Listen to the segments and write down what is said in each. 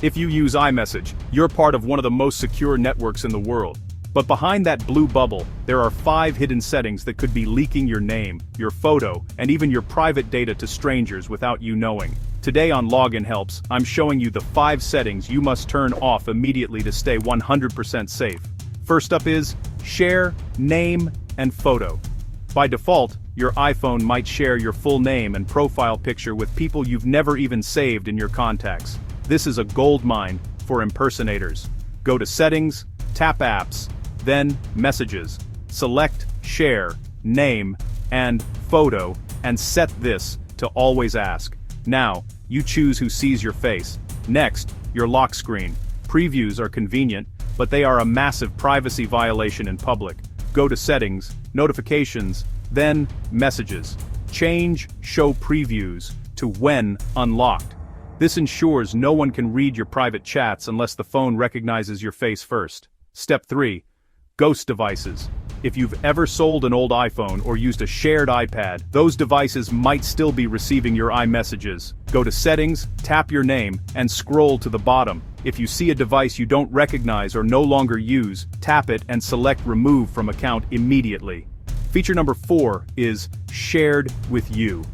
If you use iMessage, you're part of one of the most secure networks in the world. But behind that blue bubble, there are 5 hidden settings that could be leaking your name, your photo, and even your private data to strangers without you knowing. Today on Login Helps, I'm showing you the 5 settings you must turn off immediately to stay 100% safe. First up is Share Name and Photo. By default, your iPhone might share your full name and profile picture with people you've never even saved in your contacts. This is a goldmine for impersonators. Go to Settings, tap Apps, then Messages. Select Share, Name, and Photo, and set this to Always Ask. Now, you choose who sees your face. Next, your lock screen. Previews are convenient, but they are a massive privacy violation in public. Go to Settings, Notifications, then Messages. Change Show Previews to When Unlocked. This ensures no one can read your private chats unless the phone recognizes your face first. Step 3. Ghost devices. If you've ever sold an old iPhone or used a shared iPad, those devices might still be receiving your iMessages. Go to Settings, tap your name, and scroll to the bottom. If you see a device you don't recognize or no longer use, tap it and select Remove from Account immediately. Feature number 4 is Shared with You.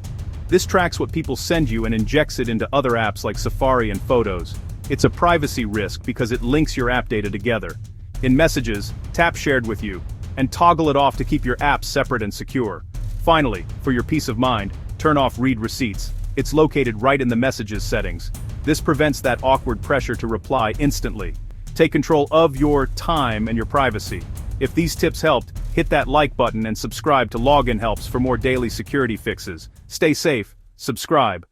This tracks what people send you and injects it into other apps like Safari and Photos. It's a privacy risk because it links your app data together. In Messages, tap Shared with You, and toggle it off to keep your apps separate and secure. Finally, for your peace of mind, turn off Read Receipts. It's located right in the Messages settings. This prevents that awkward pressure to reply instantly. Take control of your time and your privacy. If these tips helped, hit that like button and subscribe to Login Helps for more daily security fixes. Stay safe, subscribe,